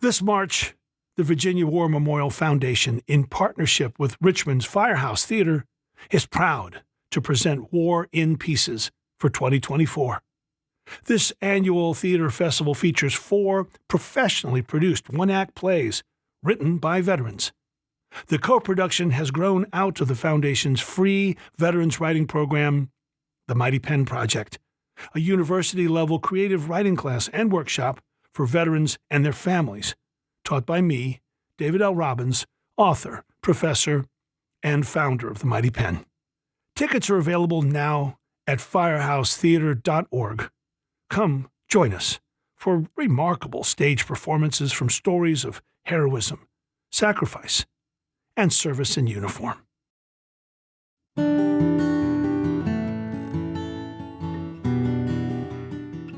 This March, the Virginia War Memorial Foundation, in partnership with Richmond's Firehouse Theater, is proud to present War in Pieces for 2024. This annual theater festival features 4 professionally produced one-act plays written by veterans. The co-production has grown out of the Foundation's free veterans writing program, the Mighty Pen Project, a university-level creative writing class and workshop for veterans and their families, taught by me, David L. Robbins, author, professor, and founder of the Mighty Pen. Tickets are available now at firehousetheater.org. Come join us for remarkable stage performances from stories of heroism, sacrifice, and service in uniform.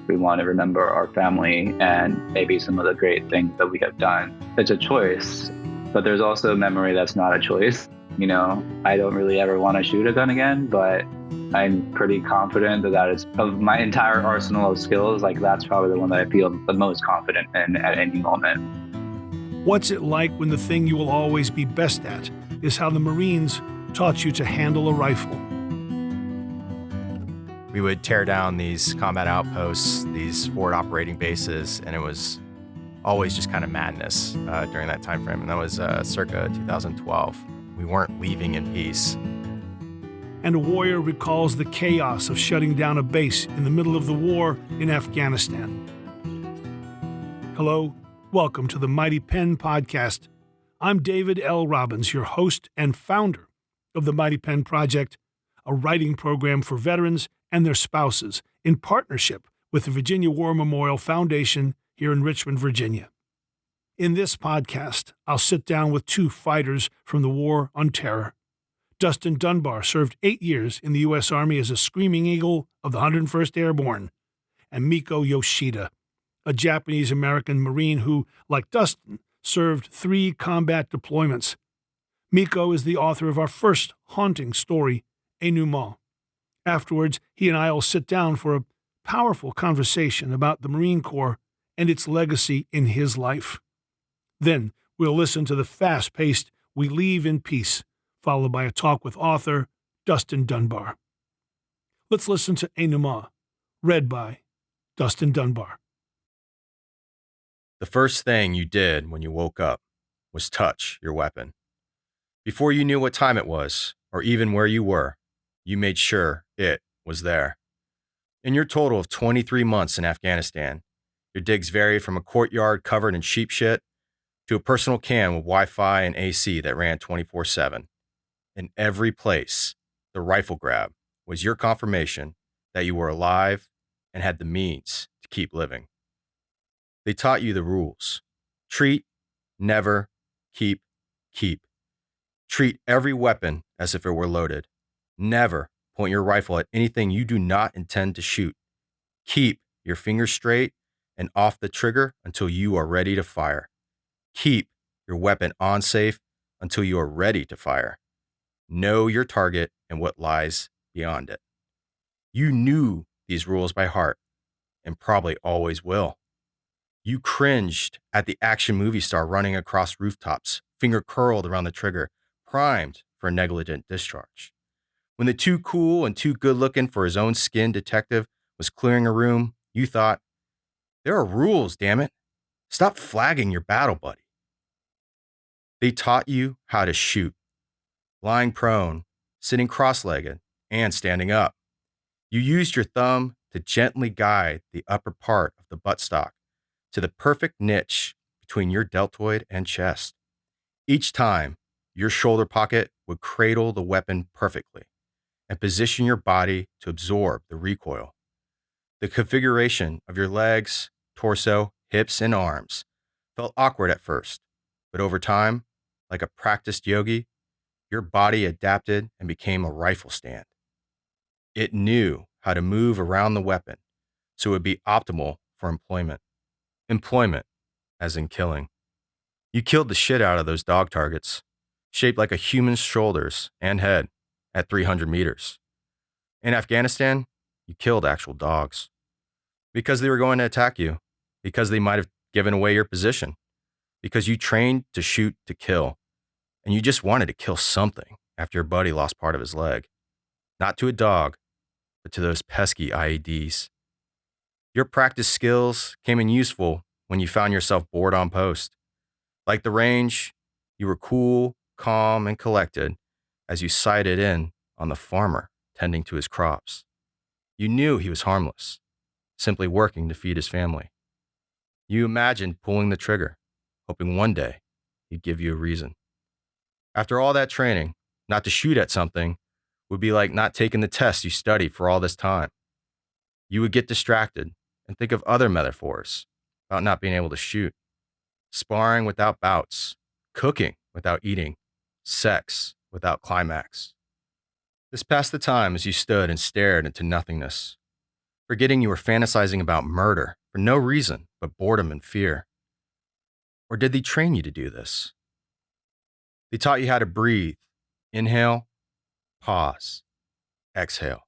We want to remember our family and maybe some of the great things that we have done. It's a choice, but there's also a memory that's not a choice. I don't really ever want to shoot a gun again, but I'm pretty confident that is, of my entire arsenal of skills, that's probably the one that I feel the most confident in at any moment. What's it like when the thing you will always be best at is how the Marines taught you to handle a rifle? We would tear down these combat outposts, these forward operating bases, and it was always just kind of madness during that time frame. And that was circa 2012. We weren't leaving in peace. And a warrior recalls the chaos of shutting down a base in the middle of the war in Afghanistan. Hello, welcome to the Mighty Pen Podcast. I'm David L. Robbins, your host and founder of the Mighty Pen Project, a writing program for veterans and their spouses in partnership with the Virginia War Memorial Foundation here in Richmond, Virginia. In this podcast, I'll sit down with 2 fighters from the War on Terror. Dustin Dunbar served 8 years in the U.S. Army as a Screaming Eagle of the 101st Airborne, and Miko Yoshida, a Japanese-American Marine who, like Dustin, served 3 combat deployments. Miko is the author of our first haunting story, Énouement. Afterwards, he and I will sit down for a powerful conversation about the Marine Corps and its legacy in his life. Then we'll listen to the fast-paced We Leave in Peace, followed by a talk with author Dustin Dunbar. Let's listen to Énouement, read by Dustin Dunbar. The first thing you did when you woke up was touch your weapon. Before you knew what time it was, or even where you were, you made sure it was there. In your total of 23 months in Afghanistan, your digs varied from a courtyard covered in sheep shit to a personal can with Wi-Fi and AC that ran 24/7. In every place, the rifle grab was your confirmation that you were alive and had the means to keep living. They taught you the rules. Treat, never, keep, keep. Treat every weapon as if it were loaded. Never point your rifle at anything you do not intend to shoot. Keep your fingers straight and off the trigger until you are ready to fire. Keep your weapon on safe until you are ready to fire. Know your target and what lies beyond it. You knew these rules by heart and probably always will. You cringed at the action movie star running across rooftops, finger curled around the trigger, primed for a negligent discharge. When the too cool and too good looking for his own skin detective was clearing a room, you thought, there are rules, damn it. Stop flagging your battle buddy. They taught you how to shoot, lying prone, sitting cross-legged, and standing up. You used your thumb to gently guide the upper part of the buttstock to the perfect niche between your deltoid and chest. Each time, your shoulder pocket would cradle the weapon perfectly and position your body to absorb the recoil. The configuration of your legs, torso, hips, and arms felt awkward at first, but over time, like a practiced yogi, your body adapted and became a rifle stand. It knew how to move around the weapon so it would be optimal for employment. Employment, as in killing. You killed the shit out of those dog targets, shaped like a human's shoulders and head at 300 meters. In Afghanistan, you killed actual dogs because they were going to attack you, because they might have given away your position, because you trained to shoot to kill, and you just wanted to kill something after your buddy lost part of his leg. Not to a dog, but to those pesky IEDs. Your practice skills came in useful when you found yourself bored on post. Like the range, you were cool, calm, and collected as you sighted in on the farmer tending to his crops. You knew he was harmless, simply working to feed his family. You imagined pulling the trigger, hoping one day he'd give you a reason. After all that training, not to shoot at something would be like not taking the test you studied for all this time. You would get distracted and think of other metaphors about not being able to shoot. Sparring without bouts, cooking without eating, sex without climax. This passed the time as you stood and stared into nothingness, forgetting you were fantasizing about murder for no reason but boredom and fear. Or did they train you to do this? They taught you how to breathe. Inhale, pause, exhale.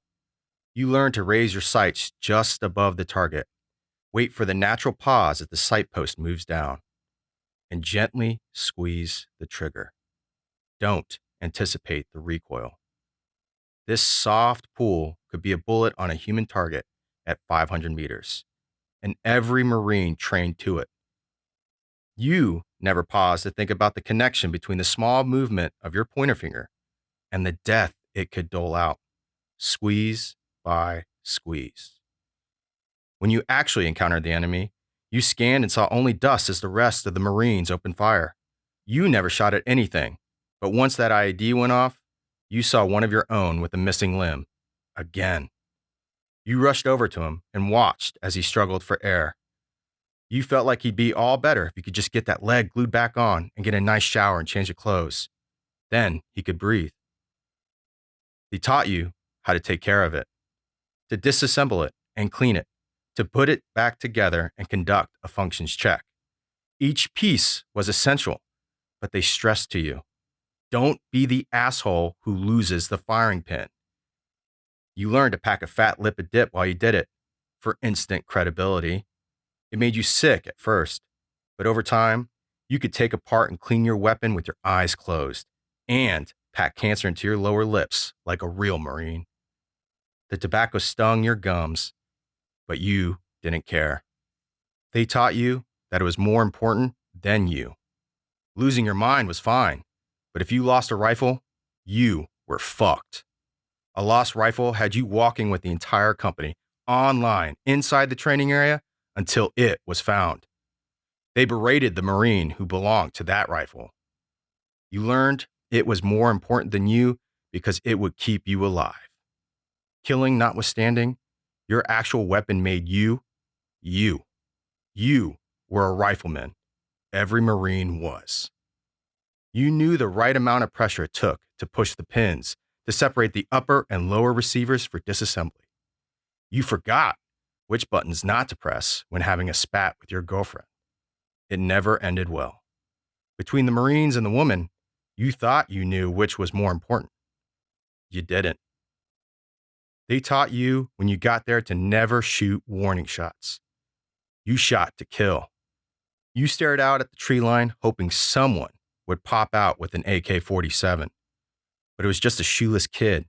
You learned to raise your sights just above the target. Wait for the natural pause as the sight post moves down, and gently squeeze the trigger. Don't anticipate the recoil. This soft pull could be a bullet on a human target at 500 meters, and every Marine trained to it. You never paused to think about the connection between the small movement of your pointer finger and the death it could dole out, squeeze by squeeze. When you actually encountered the enemy, you scanned and saw only dust as the rest of the Marines opened fire. You never shot at anything, but once that IED went off, you saw one of your own with a missing limb. Again. You rushed over to him and watched as he struggled for air. You felt like he'd be all better if you could just get that leg glued back on and get a nice shower and change of clothes. Then he could breathe. He taught you how to take care of it, to disassemble it and clean it, to put it back together and conduct a functions check. Each piece was essential, but they stressed to you, don't be the asshole who loses the firing pin. You learned to pack a fat lip of dip while you did it for instant credibility. It made you sick at first, but over time, you could take apart and clean your weapon with your eyes closed and pack cancer into your lower lips like a real Marine. The tobacco stung your gums, but you didn't care. They taught you that it was more important than you. Losing your mind was fine, but if you lost a rifle, you were fucked. A lost rifle had you walking with the entire company online inside the training area until it was found. They berated the Marine who belonged to that rifle. You learned it was more important than you because it would keep you alive. Killing notwithstanding, your actual weapon made you, you. You were a rifleman. Every Marine was. You knew the right amount of pressure it took to push the pins to separate the upper and lower receivers for disassembly. You forgot which buttons not to press when having a spat with your girlfriend. It never ended well. Between the Marines and the woman, you thought you knew which was more important. You didn't. They taught you when you got there to never shoot warning shots. You shot to kill. You stared out at the tree line hoping someone would pop out with an AK-47. But it was just a shoeless kid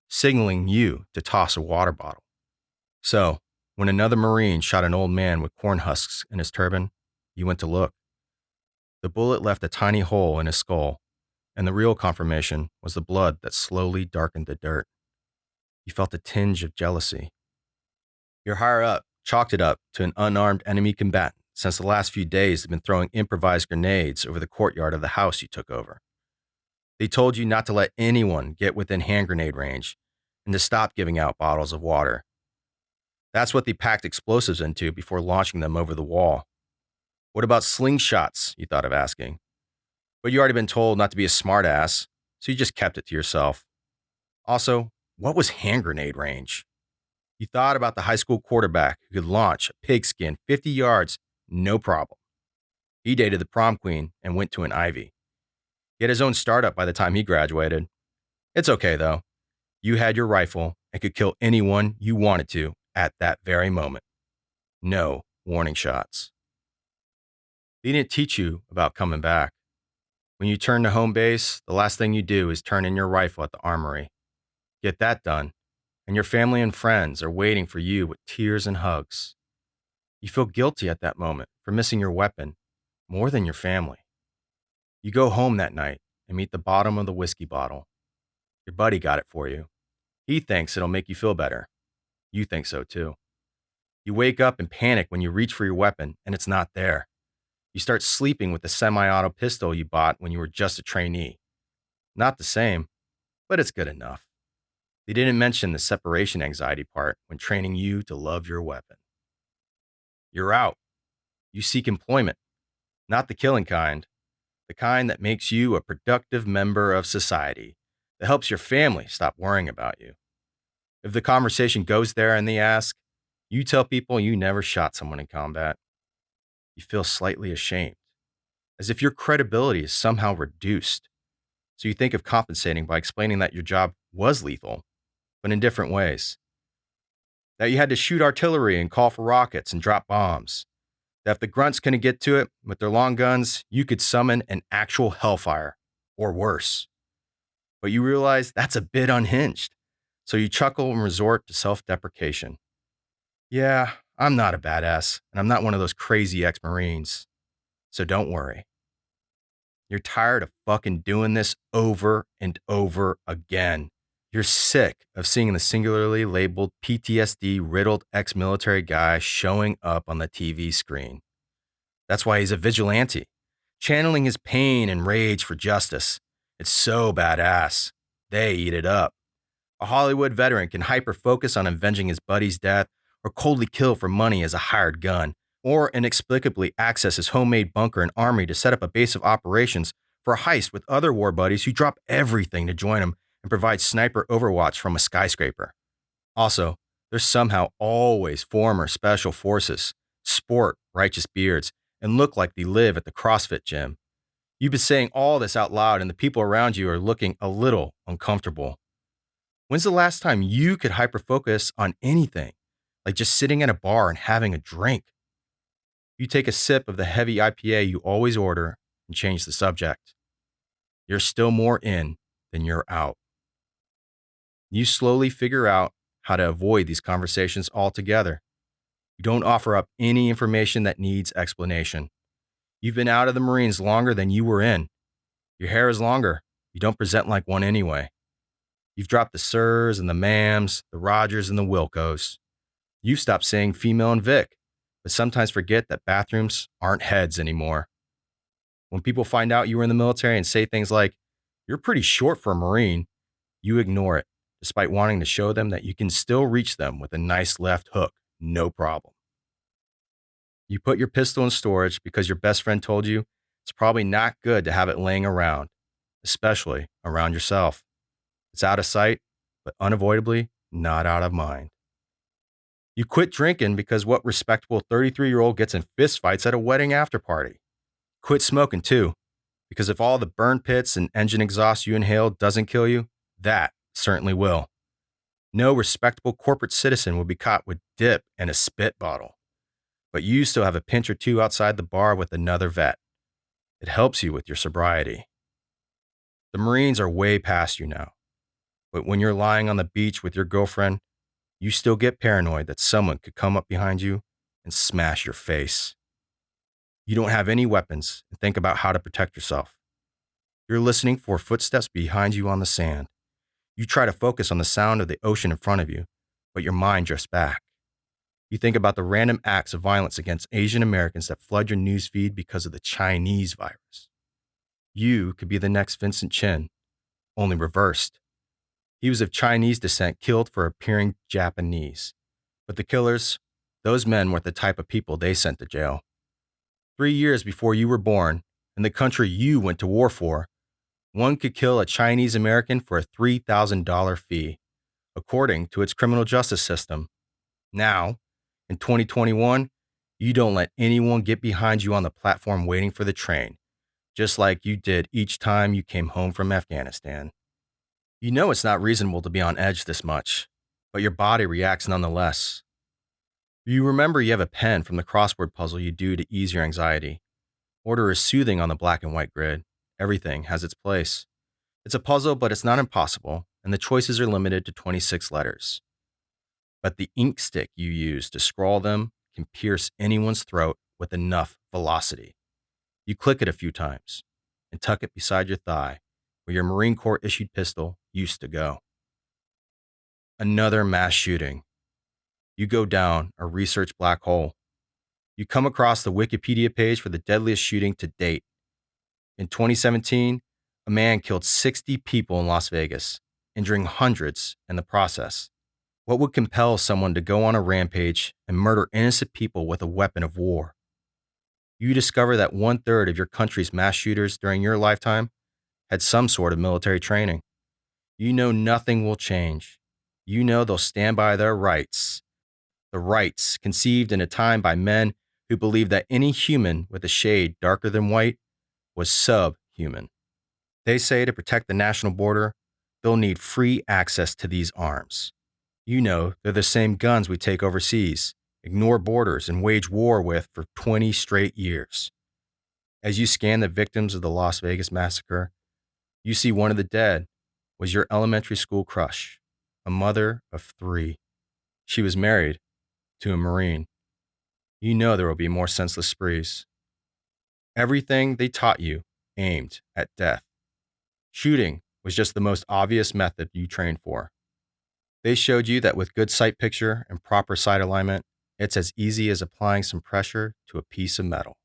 signaling you to toss a water bottle. So, when another Marine shot an old man with corn husks in his turban, you went to look. The bullet left a tiny hole in his skull, and the real confirmation was the blood that slowly darkened the dirt. You felt a tinge of jealousy. Your higher up chalked it up to an unarmed enemy combatant since the last few days had been throwing improvised grenades over the courtyard of the house you took over. They told you not to let anyone get within hand grenade range and to stop giving out bottles of water. That's what they packed explosives into before launching them over the wall. What about slingshots, you thought of asking. But you already been told not to be a smartass, so you just kept it to yourself. Also, what was hand grenade range? You thought about the high school quarterback who could launch a pigskin 50 yards, no problem. He dated the prom queen and went to an Ivy. He had his own startup by the time he graduated. It's okay, though. You had your rifle and could kill anyone you wanted to at that very moment. No warning shots. They didn't teach you about coming back. When you turn to home base, the last thing you do is turn in your rifle at the armory. Get that done, and your family and friends are waiting for you with tears and hugs. You feel guilty at that moment for missing your weapon more than your family. You go home that night and meet the bottom of the whiskey bottle. Your buddy got it for you. He thinks it'll make you feel better. You think so too. You wake up and panic when you reach for your weapon and it's not there. You start sleeping with the semi-auto pistol you bought when you were just a trainee. Not the same, but it's good enough. They didn't mention the separation anxiety part when training you to love your weapon. You're out. You seek employment, not the killing kind, the kind that makes you a productive member of society, that helps your family stop worrying about you. If the conversation goes there and they ask, you tell people you never shot someone in combat. You feel slightly ashamed, as if your credibility is somehow reduced. So you think of compensating by explaining that your job was lethal, but in different ways. That you had to shoot artillery and call for rockets and drop bombs. That if the grunts couldn't get to it with their long guns, you could summon an actual hellfire, or worse. But you realize that's a bit unhinged, so you chuckle and resort to self-deprecation. Yeah, I'm not a badass, and I'm not one of those crazy ex-Marines, so don't worry. You're tired of fucking doing this over and over again. You're sick of seeing the singularly labeled PTSD-riddled ex-military guy showing up on the TV screen. That's why he's a vigilante, channeling his pain and rage for justice. It's so badass. They eat it up. A Hollywood veteran can hyper-focus on avenging his buddy's death or coldly kill for money as a hired gun, or inexplicably access his homemade bunker and armory to set up a base of operations for a heist with other war buddies who drop everything to join him and provide sniper overwatch from a skyscraper. Also, there's somehow always former special forces, sport righteous beards, and look like they live at the CrossFit gym. You've been saying all this out loud and the people around you are looking a little uncomfortable. When's the last time you could hyper-focus on anything, like just sitting at a bar and having a drink? You take a sip of the heavy IPA you always order and change the subject. You're still more in than you're out. You slowly figure out how to avoid these conversations altogether. You don't offer up any information that needs explanation. You've been out of the Marines longer than you were in. Your hair is longer. You don't present like one anyway. You've dropped the sirs and the ma'ams, the Rogers and the Wilcos. You've stopped saying female and Vic, but sometimes forget that bathrooms aren't heads anymore. When people find out you were in the military and say things like, "You're pretty short for a Marine," you ignore it, despite wanting to show them that you can still reach them with a nice left hook, no problem. You put your pistol in storage because your best friend told you it's probably not good to have it laying around, especially around yourself. It's out of sight, but unavoidably not out of mind. You quit drinking because what respectable 33-year-old gets in fistfights at a wedding after party? Quit smoking too, because if all the burn pits and engine exhaust you inhale doesn't kill you, that certainly will. No respectable corporate citizen will be caught with dip and a spit bottle. But you still have a pinch or two outside the bar with another vet. It helps you with your sobriety. The Marines are way past you now. But when you're lying on the beach with your girlfriend, you still get paranoid that someone could come up behind you and smash your face. You don't have any weapons and think about how to protect yourself. You're listening for footsteps behind you on the sand. You try to focus on the sound of the ocean in front of you, but your mind drifts back. You think about the random acts of violence against Asian Americans that flood your newsfeed because of the Chinese virus. You could be the next Vincent Chin, only reversed. He was of Chinese descent, killed for appearing Japanese. But the killers, those men were the type of people they sent to jail. 3 years before you were born, in the country you went to war for, one could kill a Chinese American for a $3,000 fee, according to its criminal justice system. Now, in 2021, you don't let anyone get behind you on the platform waiting for the train, just like you did each time you came home from Afghanistan. You know it's not reasonable to be on edge this much, but your body reacts nonetheless. You remember you have a pen from the crossword puzzle you do to ease your anxiety. Order is soothing on the black and white grid. Everything has its place. It's a puzzle, but it's not impossible, and the choices are limited to 26 letters. But the ink stick you use to scrawl them can pierce anyone's throat with enough velocity. You click it a few times and tuck it beside your thigh where your Marine Corps issued pistol used to go. Another mass shooting. You go down a research black hole. You come across the Wikipedia page for the deadliest shooting to date. In 2017, a man killed 60 people in Las Vegas, injuring hundreds in the process. What would compel someone to go on a rampage and murder innocent people with a weapon of war? You discover that 1/3 of your country's mass shooters during your lifetime had some sort of military training. You know nothing will change. You know they'll stand by their rights. The rights conceived in a time by men who believed that any human with a shade darker than white was subhuman. They say to protect the national border, they'll need free access to these arms. You know they're the same guns we take overseas, ignore borders, and wage war with for 20 straight years. As you scan the victims of the Las Vegas massacre, you see one of the dead was your elementary school crush, a mother of 3. She was married to a Marine. You know there will be more senseless sprees. Everything they taught you aimed at death. Shooting was just the most obvious method you trained for. They showed you that with good sight picture and proper sight alignment, it's as easy as applying some pressure to a piece of metal.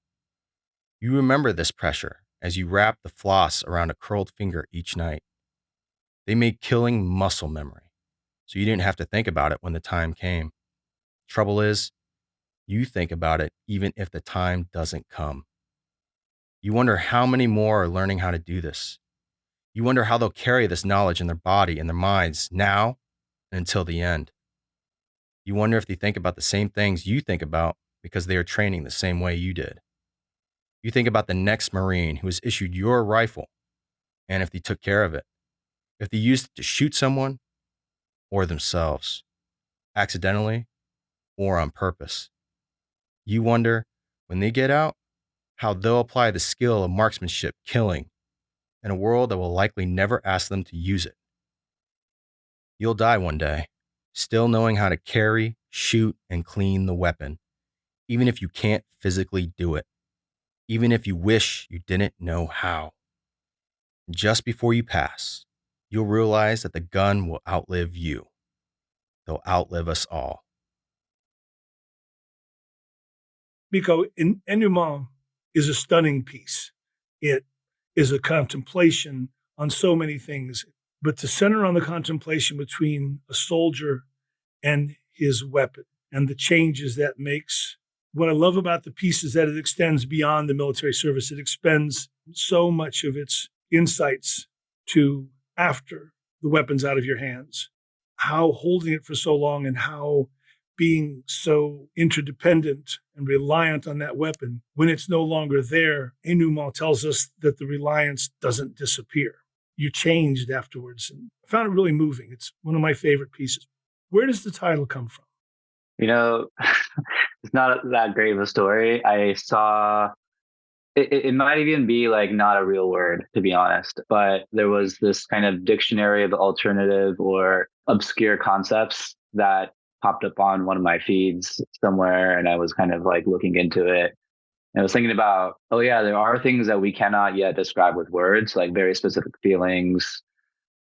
You remember this pressure as you wrap the floss around a curled finger each night. They made killing muscle memory, so you didn't have to think about it when the time came. Trouble is, you think about it even if the time doesn't come. You wonder how many more are learning how to do this. You wonder how they'll carry this knowledge in their body and their minds now and until the end. You wonder if they think about the same things you think about because they are training the same way you did. You think about the next Marine who was issued your rifle and if they took care of it, if they used it to shoot someone or themselves, accidentally or on purpose. You wonder, when they get out, how they'll apply the skill of marksmanship killing in a world that will likely never ask them to use it. You'll die one day, still knowing how to carry, shoot, and clean the weapon, even if you can't physically do it, even if you wish you didn't know how. Just before you pass, you'll realize that the gun will outlive you. They'll outlive us all. Miko, Énouement is a stunning piece. It is a contemplation on so many things, but to center on the contemplation between a soldier and his weapon and the changes that makes. What I love about the piece is that it extends beyond the military service. It expends so much of its insights to after the weapon's out of your hands, how holding it for so long and how being so interdependent and reliant on that weapon, when it's no longer there, Énouement tells us that the reliance doesn't disappear. You changed afterwards. And I found it really moving. It's one of my favorite pieces. Where does the title come from? You know, it's not that great of a story. I saw it might even be like not a real word, to be honest, but there was this kind of dictionary of alternative or obscure concepts that popped up on one of my feeds somewhere. And I was kind of like looking into it. And I was thinking about, oh yeah, there are things that we cannot yet describe with words, like very specific feelings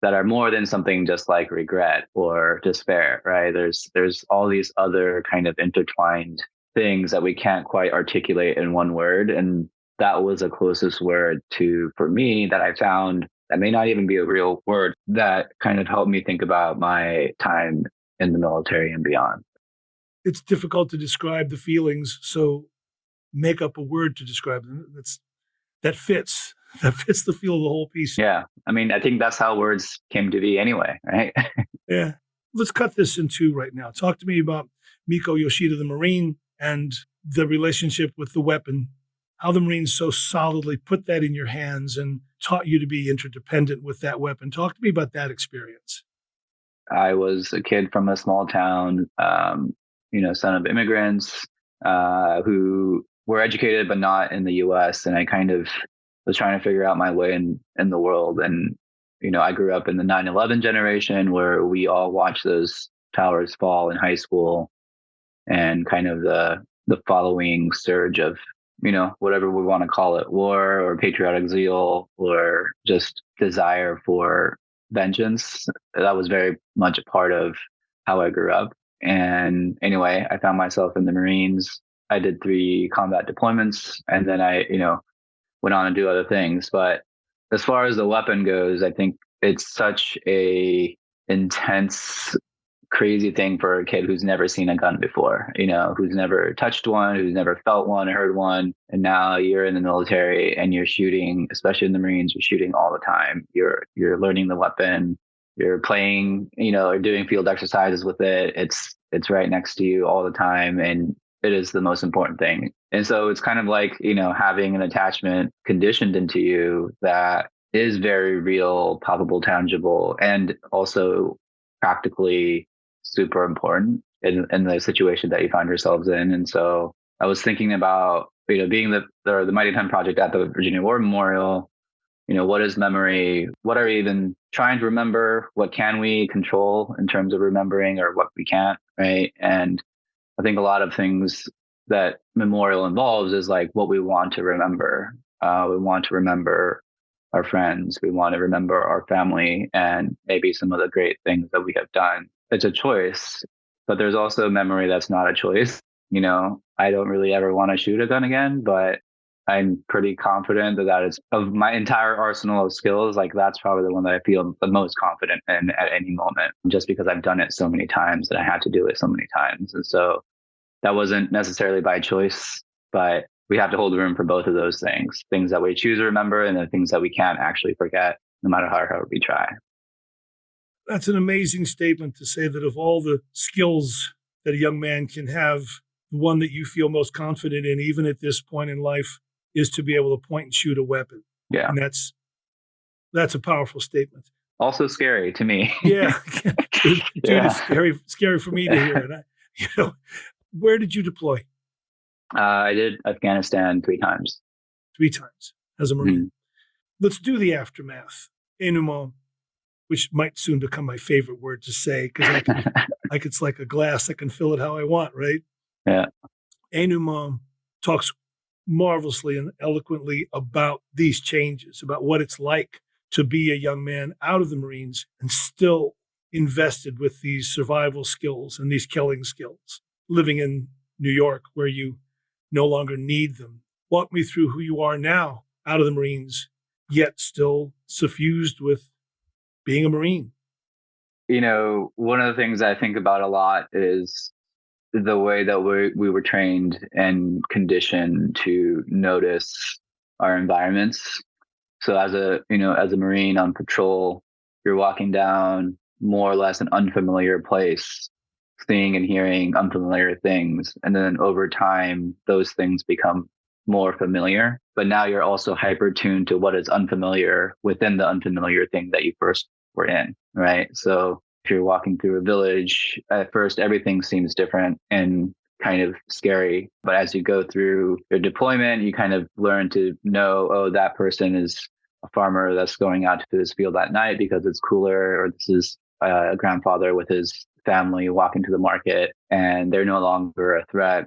that are more than something just like regret or despair, right? There's all these other kind of intertwined things that we can't quite articulate in one word. And that was the closest word to, for me, that I found that may not even be a real word that kind of helped me think about my time in the military and beyond. It's difficult to describe the feelings, so make up a word to describe them. That fits the feel of the whole piece. Yeah. I mean, I think that's how words came to be anyway, right? Yeah. Let's cut this in two right now. Talk to me about Miko Yoshida, the Marine, and the relationship with the weapon, how the Marines so solidly put that in your hands and taught you to be interdependent with that weapon. Talk to me about that experience. I was a kid from a small town, son of immigrants who were educated, but not in the US. And I kind of was trying to figure out my way in the world. And, I grew up in the 9/11 generation where we all watched those towers fall in high school, and kind of the following surge of, whatever we want to call it, war or patriotic zeal or just desire for vengeance. That was very much a part of how I grew up. And anyway, I found myself in the Marines. I did 3 combat deployments, and then I, went on to do other things. But as far as the weapon goes, I think it's such a intense, crazy thing for a kid who's never seen a gun before, who's never touched one, who's never felt one, heard one. And now you're in the military and you're shooting, especially in the Marines, you're shooting all the time. You're learning the weapon, you're playing, or doing field exercises with it. It's right next to you all the time. And it is the most important thing. And so it's kind of like, having an attachment conditioned into you that is very real, palpable, tangible, and also practically super important in the situation that you find yourselves in. And so I was thinking about, being the Mighty 10 project at the Virginia War Memorial, what is memory? What are we even trying to remember? What can we control in terms of remembering, or what we can't, right? And I think a lot of things that memorial involves is like what we want to remember. We want to remember our friends. We want to remember our family and maybe some of the great things that we have done. It's a choice, but there's also memory that's not a choice. I don't really ever want to shoot a gun again, but I'm pretty confident that is of my entire arsenal of skills. Like that's probably the one that I feel the most confident in at any moment, just because I've done it so many times and I had to do it so many times. And so that wasn't necessarily by choice, but we have to hold room for both of those things that we choose to remember and the things that we can't actually forget, no matter how hard we try. That's an amazing statement to say that of all the skills that a young man can have, the one that you feel most confident in, even at this point in life, is to be able to point and shoot a weapon. Yeah. And that's a powerful statement. Also scary to me. Yeah. Dude, Yeah. It's scary for me to hear. And where did you deploy? I did Afghanistan 3 times. 3 times as a Marine. Let's do the aftermath. Énouement, which might soon become my favorite word to say, because it's like a glass. I can fill it how I want, right? Yeah. Énouement talks marvelously and eloquently about these changes, about what it's like to be a young man out of the Marines and still invested with these survival skills and these killing skills, living in New York where you no longer need them. Walk me through who you are now out of the Marines, yet still suffused with being a Marine. One of the things I think about a lot is the way that we were trained and conditioned to notice our environments. So as a Marine on patrol, you're walking down more or less an unfamiliar place, seeing and hearing unfamiliar things. And then over time, those things become more familiar. But now you're also hyper tuned to what is unfamiliar within the unfamiliar thing that you first were in, right? So if you're walking through a village, at first everything seems different and kind of scary. But as you go through your deployment, you kind of learn to know, oh, that person is a farmer that's going out to his field at night because it's cooler, or this is a grandfather with his family walking to the market, and they're no longer a threat.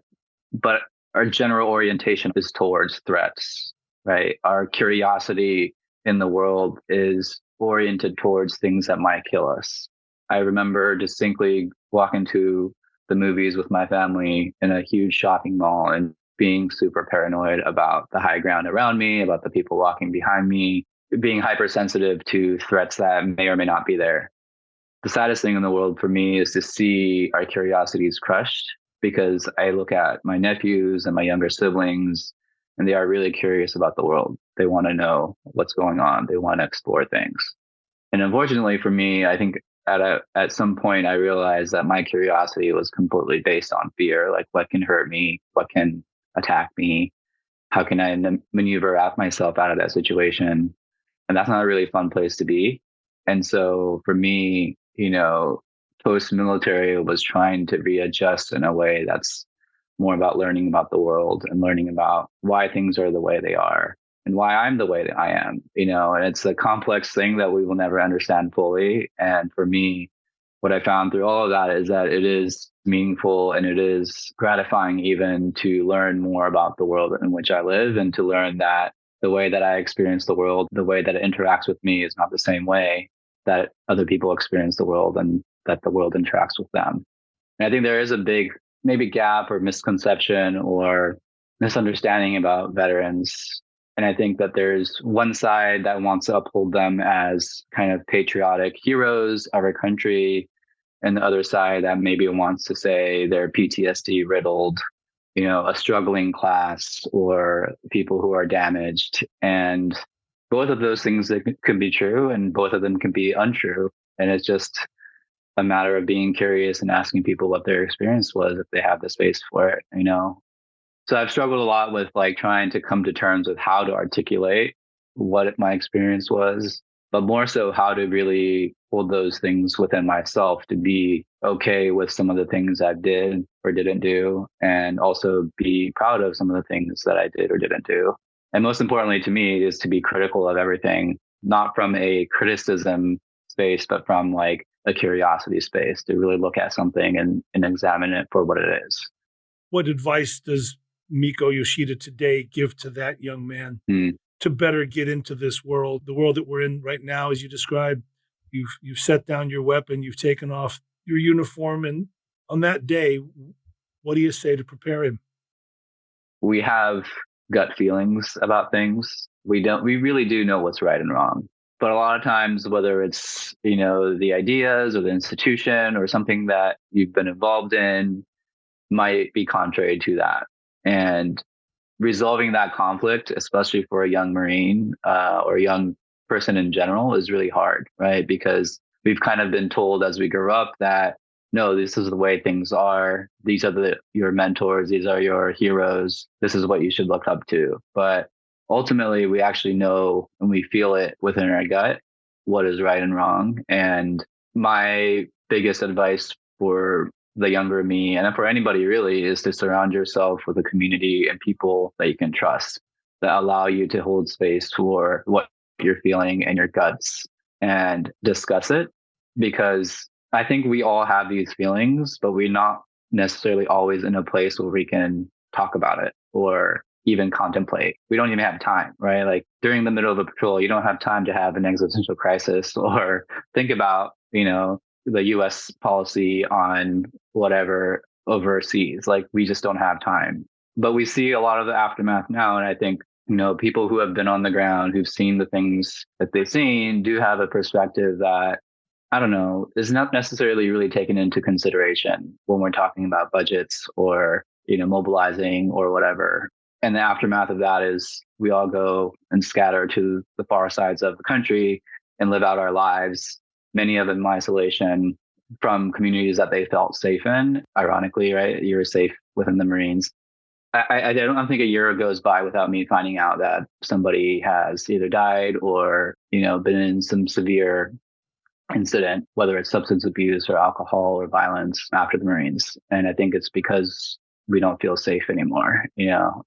But our general orientation is towards threats, right? Our curiosity in the world is oriented towards things that might kill us. I remember distinctly walking to the movies with my family in a huge shopping mall and being super paranoid about the high ground around me, about the people walking behind me, being hypersensitive to threats that may or may not be there. The saddest thing in the world for me is to see our curiosities crushed, because I look at my nephews and my younger siblings, and they are really curious about the world. They want to know what's going on. They want to explore things. And unfortunately for me, I think at some point I realized that my curiosity was completely based on fear. Like, what can hurt me? What can attack me? How can I maneuver myself out of that situation? And that's not a really fun place to be. And so for me, post-military was trying to readjust in a way that's more about learning about the world and learning about why things are the way they are and why I'm the way that I am, and it's a complex thing that we will never understand fully. And for me, what I found through all of that is that it is meaningful and it is gratifying even to learn more about the world in which I live, and to learn that the way that I experience the world, the way that it interacts with me is not the same way that other people experience the world and that the world interacts with them. And I think there is a big maybe gap or misconception or misunderstanding about veterans. And I think that there's one side that wants to uphold them as kind of patriotic heroes of our country, and the other side that maybe wants to say they're PTSD riddled, a struggling class or people who are damaged. And both of those things that can be true, and both of them can be untrue. And it's just a matter of being curious and asking people what their experience was if they have the space for it. So I've struggled a lot with like trying to come to terms with how to articulate what my experience was, but more so how to really hold those things within myself to be okay with some of the things I did or didn't do, and also be proud of some of the things that I did or didn't do. And most importantly to me is to be critical of everything, not from a criticism space, but from like a curiosity space, to really look at something and examine it for what it is. What advice does Miko Yoshida today give to that young man to better get into this world, the world that we're in right now, as you described? You've set down your weapon, you've taken off your uniform, and on that day, what do you say to prepare him? We have gut feelings about things. We really do know what's right and wrong. But a lot of times, whether it's, the ideas or the institution or something that you've been involved in might be contrary to that. And resolving that conflict, especially for a young Marine or a young person in general, is really hard, right? Because we've kind of been told as we grow up that, no, this is the way things are. These are your mentors. These are your heroes. This is what you should look up to. But ultimately, we actually know and we feel it within our gut what is right and wrong. And my biggest advice for the younger me, and for anybody really, is to surround yourself with a community and people that you can trust, that allow you to hold space for what you're feeling in your guts and discuss it. Because I think we all have these feelings, but we're not necessarily always in a place where we can talk about it or even contemplate. We don't even have time, right? Like during the middle of a patrol, you don't have time to have an existential crisis or think about, the US policy on whatever overseas. Like we just don't have time. But we see a lot of the aftermath now. And I think, people who have been on the ground, who've seen the things that they've seen, do have a perspective that, I don't know, is not necessarily really taken into consideration when we're talking about budgets or, mobilizing or whatever. And the aftermath of that is we all go and scatter to the far sides of the country and live out our lives, many of them in isolation from communities that they felt safe in. Ironically, right? You're safe within the Marines. I don't think a year goes by without me finding out that somebody has either died or, been in some severe incident, whether it's substance abuse or alcohol or violence after the Marines. And I think it's because we don't feel safe anymore.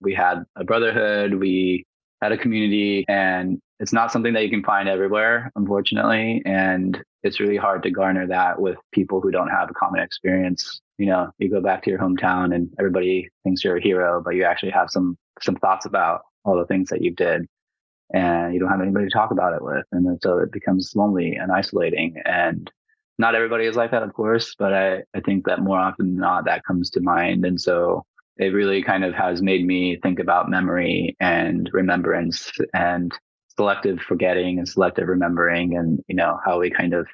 We had a brotherhood, we had a community, and it's not something that you can find everywhere, unfortunately. And it's really hard to garner that with people who don't have a common experience. You go back to your hometown and everybody thinks you're a hero, but you actually have some thoughts about all the things that you did, and you don't have anybody to talk about it with. And then so it becomes lonely and isolating. And not everybody is like that, of course, but I think that more often than not, that comes to mind. And so it really kind of has made me think about memory and remembrance and selective forgetting and selective remembering, and, how we kind of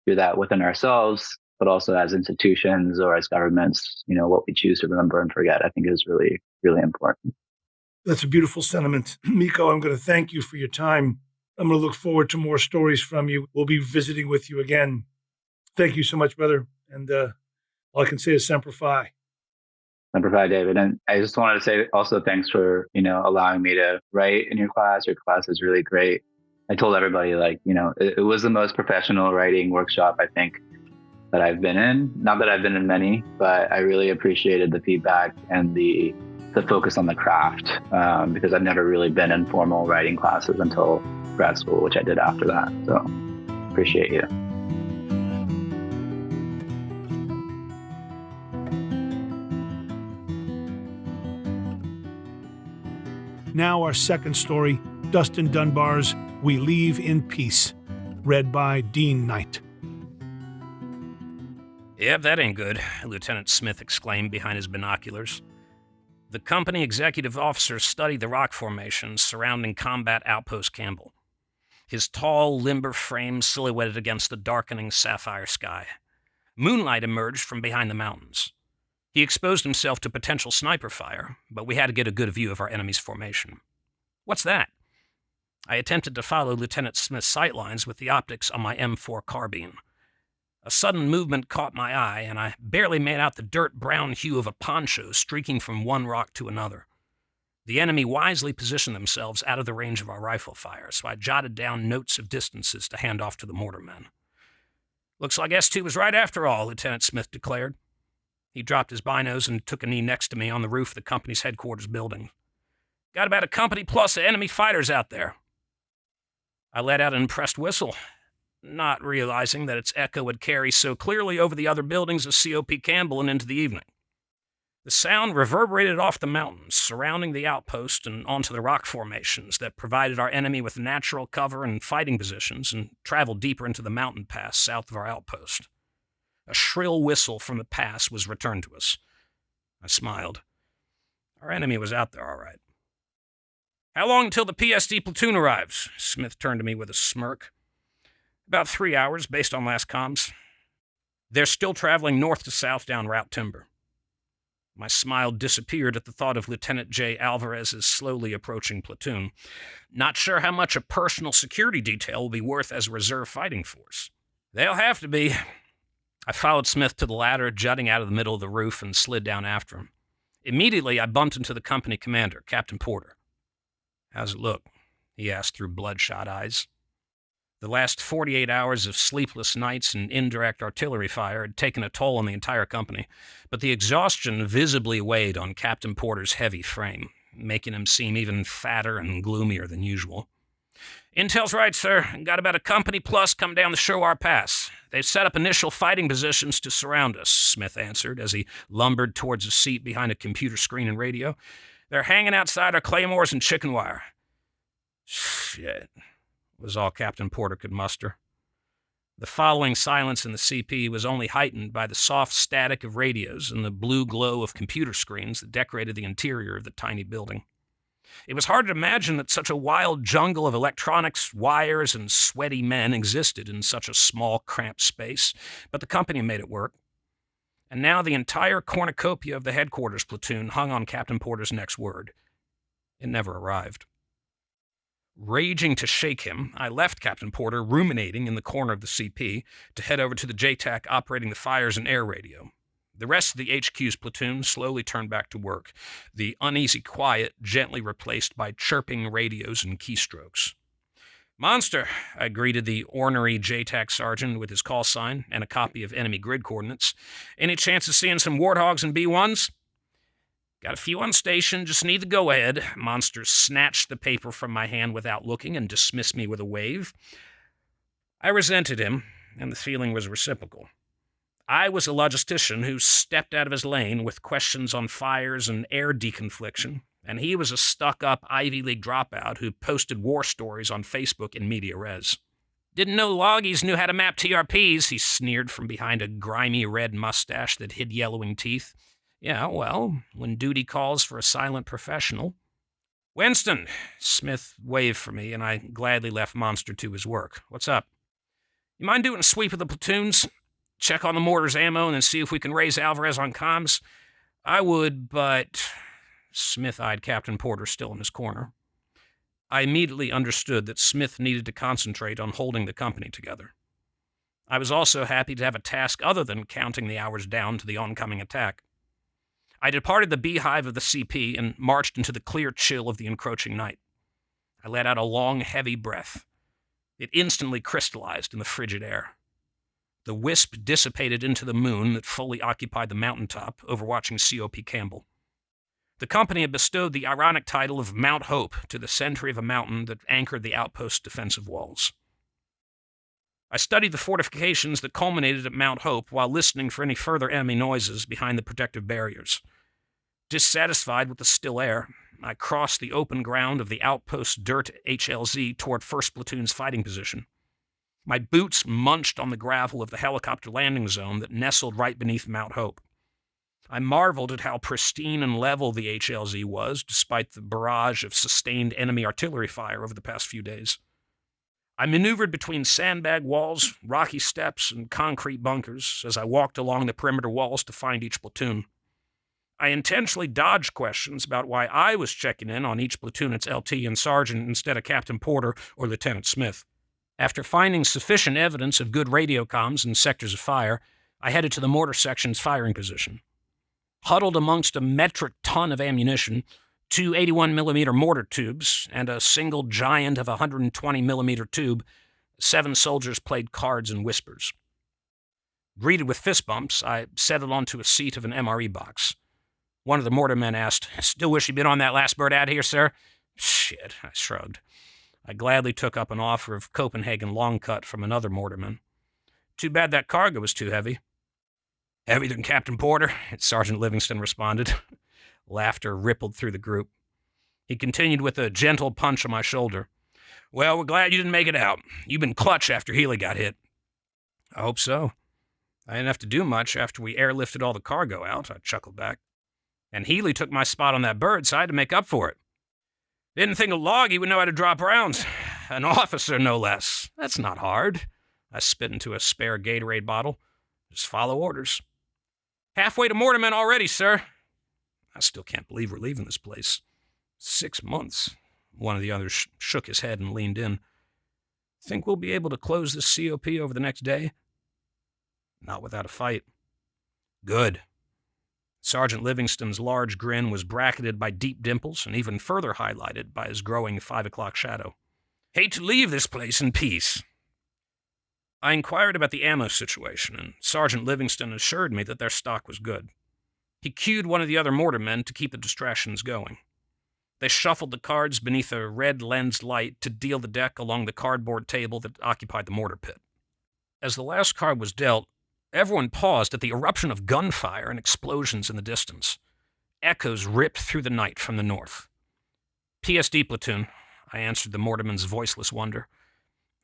do that within ourselves, but also as institutions or as governments, what we choose to remember and forget, I think is really, really important. That's a beautiful sentiment. Miko, I'm going to thank you for your time. I'm going to look forward to more stories from you. We'll be visiting with you again. Thank you so much, brother. And all I can say is Semper Fi. Semper Fi, David. And I just wanted to say also thanks for, allowing me to write in your class. Your class is really great. I told everybody, it was the most professional writing workshop, I think, that I've been in. Not that I've been in many, but I really appreciated the feedback and the focus on the craft, because I've never really been in formal writing classes until grad school, which I did after that. So appreciate you. Now our second story, Dustin Dunbar's We Leave in Peace, read by Dean Knight. Yep, that ain't good, Lieutenant Smith exclaimed behind his binoculars. The company executive officer studied the rock formations surrounding Combat Outpost Campbell, his tall, limber frame silhouetted against the darkening sapphire sky. Moonlight emerged from behind the mountains. He exposed himself to potential sniper fire, but we had to get a good view of our enemy's formation. What's that? I attempted to follow Lieutenant Smith's sightlines with the optics on my M4 carbine. A sudden movement caught my eye, and I barely made out the dirt-brown hue of a poncho streaking from one rock to another. The enemy wisely positioned themselves out of the range of our rifle fire, so I jotted down notes of distances to hand off to the mortarmen. Looks like S2 was right after all, Lieutenant Smith declared. He dropped his binos and took a knee next to me on the roof of the company's headquarters building. Got about a company plus of enemy fighters out there. I let out an impressed whistle, not realizing that its echo would carry so clearly over the other buildings of COP Campbell and into the evening. The sound reverberated off the mountains surrounding the outpost and onto the rock formations that provided our enemy with natural cover and fighting positions and traveled deeper into the mountain pass south of our outpost. A shrill whistle from the pass was returned to us. I smiled. Our enemy was out there all right. How long until the PSD platoon arrives? Smith turned to me with a smirk. About 3 hours, based on last comms. They're still traveling north to south down Route Timber. My smile disappeared at the thought of Lieutenant J. Alvarez's slowly approaching platoon. Not sure how much a personal security detail will be worth as a reserve fighting force. They'll have to be. I followed Smith to the ladder jutting out of the middle of the roof and slid down after him. Immediately, I bumped into the company commander, Captain Porter. How's it look? He asked through bloodshot eyes. The last 48 hours of sleepless nights and indirect artillery fire had taken a toll on the entire company, but the exhaustion visibly weighed on Captain Porter's heavy frame, making him seem even fatter and gloomier than usual. Intel's right, sir. Got about a company plus come down the Showar Pass. They've set up initial fighting positions to surround us, Smith answered as he lumbered towards a seat behind a computer screen and radio. They're hanging outside our claymores and chicken wire. Shit, was all Captain Porter could muster. The following silence in the CP was only heightened by the soft static of radios and the blue glow of computer screens that decorated the interior of the tiny building. It was hard to imagine that such a wild jungle of electronics, wires, and sweaty men existed in such a small, cramped space, but the company made it work. And now the entire cornucopia of the headquarters platoon hung on Captain Porter's next word. It never arrived. Raging to shake him, I left Captain Porter ruminating in the corner of the CP to head over to the JTAC operating the fires and air radio. The rest of the HQ's platoon slowly turned back to work, the uneasy quiet gently replaced by chirping radios and keystrokes. Monster, I greeted the ornery JTAC sergeant with his call sign and a copy of enemy grid coordinates. Any chance of seeing some warthogs and B1s? Got a few on station, just need the go-ahead. Monster snatched the paper from my hand without looking and dismissed me with a wave. I resented him, and the feeling was reciprocal. I was a logistician who stepped out of his lane with questions on fires and air deconfliction, and he was a stuck-up Ivy League dropout who posted war stories on Facebook in media res. Didn't know loggies knew how to map TRPs, he sneered from behind a grimy red mustache that hid yellowing teeth. Yeah, well, when duty calls for a silent professional. Winston, Smith waved for me, and I gladly left Monster to his work. What's up? You mind doing a sweep of the platoons? Check on the mortar's ammo and then see if we can raise Alvarez on comms? I would, but... Smith eyed Captain Porter still in his corner. I immediately understood that Smith needed to concentrate on holding the company together. I was also happy to have a task other than counting the hours down to the oncoming attack. I departed the beehive of the CP and marched into the clear chill of the encroaching night. I let out a long, heavy breath. It instantly crystallized in the frigid air. The wisp dissipated into the moon that fully occupied the mountaintop, overwatching COP Campbell. The company had bestowed the ironic title of Mount Hope to the center of a mountain that anchored the outpost's defensive walls. I studied the fortifications that culminated at Mount Hope while listening for any further enemy noises behind the protective barriers. Dissatisfied with the still air, I crossed the open ground of the outpost dirt HLZ toward 1st Platoon's fighting position. My boots munched on the gravel of the helicopter landing zone that nestled right beneath Mount Hope. I marveled at how pristine and level the HLZ was, despite the barrage of sustained enemy artillery fire over the past few days. I maneuvered between sandbag walls, rocky steps, and concrete bunkers as I walked along the perimeter walls to find each platoon. I intentionally dodged questions about why I was checking in on each platoon its LT and sergeant instead of Captain Porter or Lieutenant Smith. After finding sufficient evidence of good radio comms and sectors of fire, I headed to the mortar section's firing position. Huddled amongst a metric ton of ammunition, 2 81mm mortar tubes, and a single giant of a 120mm tube, 7 soldiers played cards and whispers. Greeted with fist bumps, I settled onto a seat of an MRE box. One of the mortar men asked, "Still wish you'd been on that last bird out here, sir?" "Shit," I shrugged. I gladly took up an offer of Copenhagen long cut from another mortarman. "Too bad that cargo was too heavy." "Heavier than Captain Porter," Sergeant Livingston responded. Laughter rippled through the group. He continued with a gentle punch on my shoulder. "Well, we're glad you didn't make it out. You've been clutch after Healy got hit." "I hope so. I didn't have to do much after we airlifted all the cargo out," I chuckled back. "And Healy took my spot on that bird, so I had to make up for it. Didn't think a loggy would know how to drop rounds. An officer, no less. That's not hard." I spit into a spare Gatorade bottle. "Just follow orders." "Halfway to Mortimer already, sir." "I still can't believe we're leaving this place. 6 months." One of the others shook his head and leaned in. "Think we'll be able to close this COP over the next day?" "Not without a fight." "Good." Sergeant Livingston's large grin was bracketed by deep dimples and even further highlighted by his growing 5 o'clock shadow. "Hate to leave this place in peace." I inquired about the ammo situation, and Sergeant Livingston assured me that their stock was good. He cued one of the other mortarmen to keep the distractions going. They shuffled the cards beneath a red lensed light to deal the deck along the cardboard table that occupied the mortar pit. As the last card was dealt, everyone paused at the eruption of gunfire and explosions in the distance. Echoes ripped through the night from the north. "PSD platoon," I answered the mortarman's voiceless wonder.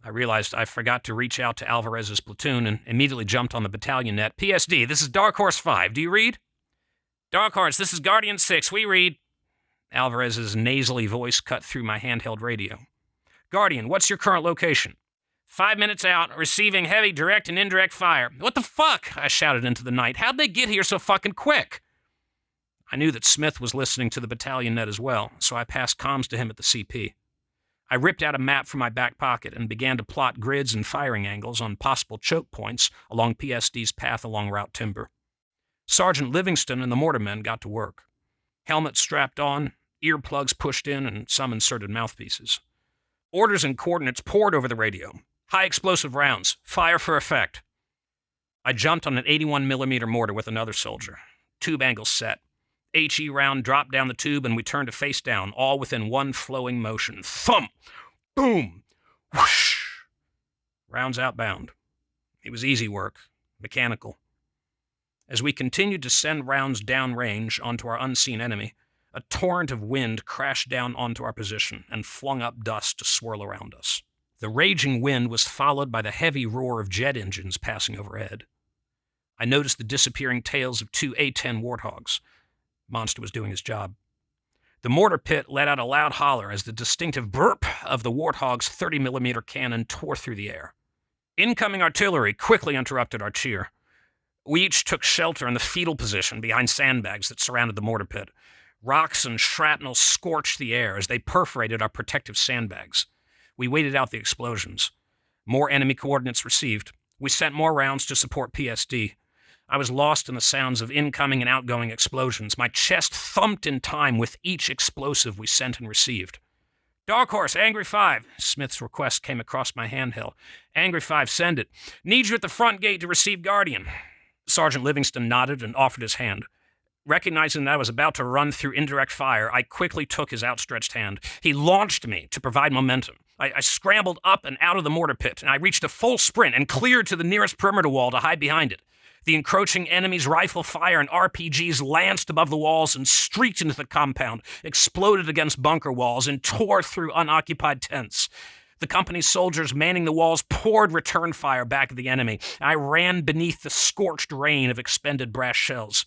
I realized I forgot to reach out to Alvarez's platoon and immediately jumped on the battalion net. "PSD, this is Dark Horse 5. Do you read?" "Dark Horse, this is Guardian 6. We read." Alvarez's nasally voice cut through my handheld radio. "Guardian, what's your current location?" 5 minutes out, receiving heavy direct and indirect fire." "What the fuck?" I shouted into the night. "How'd they get here so fucking quick?" I knew that Smith was listening to the battalion net as well, so I passed comms to him at the CP. I ripped out a map from my back pocket and began to plot grids and firing angles on possible choke points along PSD's path along Route Timber. Sergeant Livingston and the mortarmen got to work. Helmets strapped on, earplugs pushed in, and some inserted mouthpieces. Orders and coordinates poured over the radio. "High explosive rounds. Fire for effect." I jumped on an 81mm mortar with another soldier. Tube angles set. HE round dropped down the tube and we turned to face down, all within one flowing motion. Thump! Boom! Whoosh! Rounds outbound. It was easy work. Mechanical. As we continued to send rounds downrange onto our unseen enemy, a torrent of wind crashed down onto our position and flung up dust to swirl around us. The raging wind was followed by the heavy roar of jet engines passing overhead. I noticed the disappearing tails of 2 A-10 Warthogs. Monster was doing his job. The mortar pit let out a loud holler as the distinctive burp of the Warthog's 30mm cannon tore through the air. Incoming artillery quickly interrupted our cheer. We each took shelter in the fetal position behind sandbags that surrounded the mortar pit. Rocks and shrapnel scorched the air as they perforated our protective sandbags. We waited out the explosions. More enemy coordinates received. We sent more rounds to support PSD. I was lost in the sounds of incoming and outgoing explosions. My chest thumped in time with each explosive we sent and received. Dark Horse, Angry 5. Smith's request came across my handheld. Angry 5, send it. Need you at the front gate to receive Guardian. Sergeant Livingston nodded and offered his hand. Recognizing that I was about to run through indirect fire, I quickly took his outstretched hand. He launched me to provide momentum. I scrambled up and out of the mortar pit, and I reached a full sprint and cleared to the nearest perimeter wall to hide behind it. The encroaching enemy's rifle fire and RPGs lanced above the walls and streaked into the compound, exploded against bunker walls, and tore through unoccupied tents. The company's soldiers manning the walls poured return fire back at the enemy. I ran beneath the scorched rain of expended brass shells.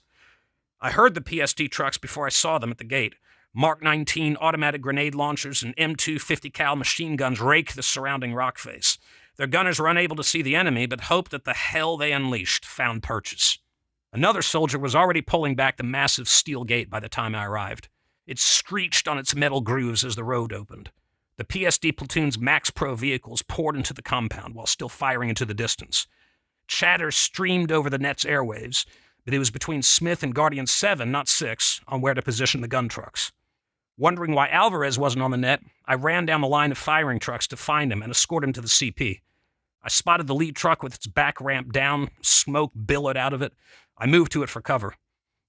I heard the PSD trucks before I saw them at the gate. Mark 19 automatic grenade launchers and M2 50 cal machine guns raked the surrounding rock face. Their gunners were unable to see the enemy, but hoped that the hell they unleashed found purchase. Another soldier was already pulling back the massive steel gate by the time I arrived. It screeched on its metal grooves as the road opened. The PSD platoon's Max Pro vehicles poured into the compound while still firing into the distance. Chatter streamed over the net's airwaves, but it was between Smith and Guardian 7, not 6, on where to position the gun trucks. Wondering why Alvarez wasn't on the net, I ran down the line of firing trucks to find him and escort him to the CP. I spotted the lead truck with its back ramp down, smoke billowed out of it. I moved to it for cover.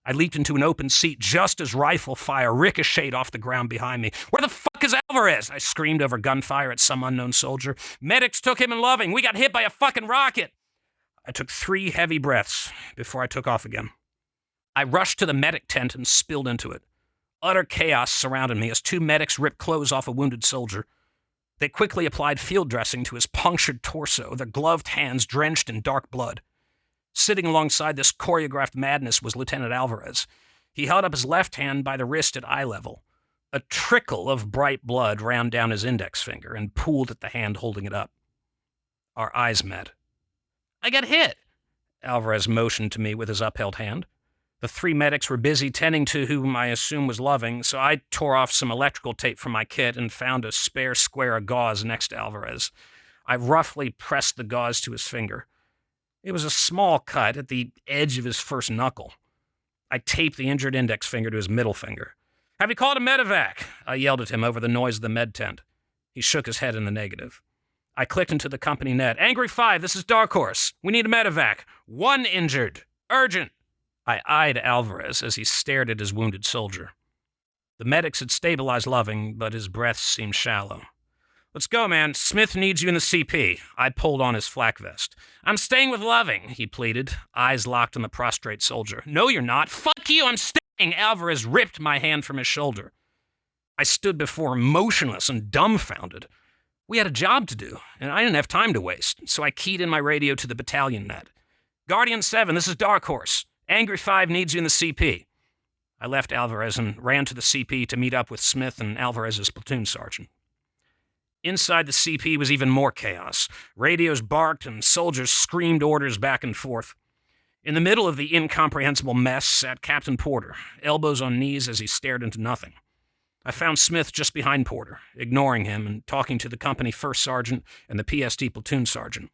I leaped into an open seat just as rifle fire ricocheted off the ground behind me. Where the fuck is Alvarez? I screamed over gunfire at some unknown soldier. Medics took him in Loving. We got hit by a fucking rocket. I took 3 heavy breaths before I took off again. I rushed to the medic tent and spilled into it. Utter chaos surrounded me as 2 medics ripped clothes off a wounded soldier. They quickly applied field dressing to his punctured torso, their gloved hands drenched in dark blood. Sitting alongside this choreographed madness was Lieutenant Alvarez. He held up his left hand by the wrist at eye level. A trickle of bright blood ran down his index finger and pooled at the hand holding it up. Our eyes met. I got hit, Alvarez motioned to me with his upheld hand. The 3 medics were busy tending to whom I assume was Loving, so I tore off some electrical tape from my kit and found a spare square of gauze next to Alvarez. I roughly pressed the gauze to his finger. It was a small cut at the edge of his first knuckle. I taped the injured index finger to his middle finger. Have you called a medevac? I yelled at him over the noise of the med tent. He shook his head in the negative. I clicked into the company net. Angry 5, this is Dark Horse. We need a medevac. 1 injured. Urgent. I eyed Alvarez as he stared at his wounded soldier. The medics had stabilized Loving, but his breath seemed shallow. Let's go, man. Smith needs you in the CP. I pulled on his flak vest. I'm staying with Loving, he pleaded, eyes locked on the prostrate soldier. No, you're not. Fuck you, I'm staying. Alvarez ripped my hand from his shoulder. I stood before him motionless and dumbfounded. We had a job to do, and I didn't have time to waste, so I keyed in my radio to the battalion net. Guardian 7, this is Dark Horse. Angry 5 needs you in the CP. I left Alvarez and ran to the CP to meet up with Smith and Alvarez's platoon sergeant. Inside the CP was even more chaos. Radios barked and soldiers screamed orders back and forth. In the middle of the incomprehensible mess sat Captain Porter, elbows on knees as he stared into nothing. I found Smith just behind Porter, ignoring him and talking to the company first sergeant and the PSD platoon sergeant.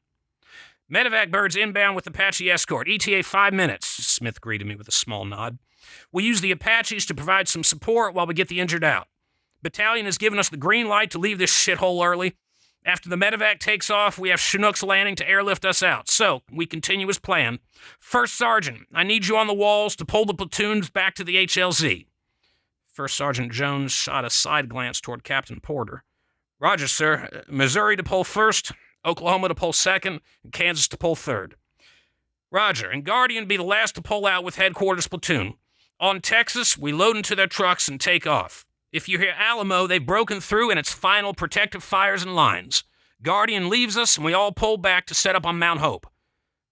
Medevac birds inbound with Apache escort. ETA 5 minutes, Smith greeted me with a small nod. We'll use the Apaches to provide some support while we get the injured out. Battalion has given us the green light to leave this shithole early. After the medevac takes off, we have Chinooks landing to airlift us out. So, we continue as planned. First Sergeant, I need you on the walls to pull the platoons back to the HLZ. First Sergeant Jones shot a side glance toward Captain Porter. Roger, sir. Missouri to pull first, Oklahoma to pull second, and Kansas to pull third. Roger, and Guardian be the last to pull out with headquarters platoon. On Texas, we load into their trucks and take off. If you hear Alamo, they've broken through in its final protective fires and lines. Guardian leaves us, and we all pull back to set up on Mount Hope.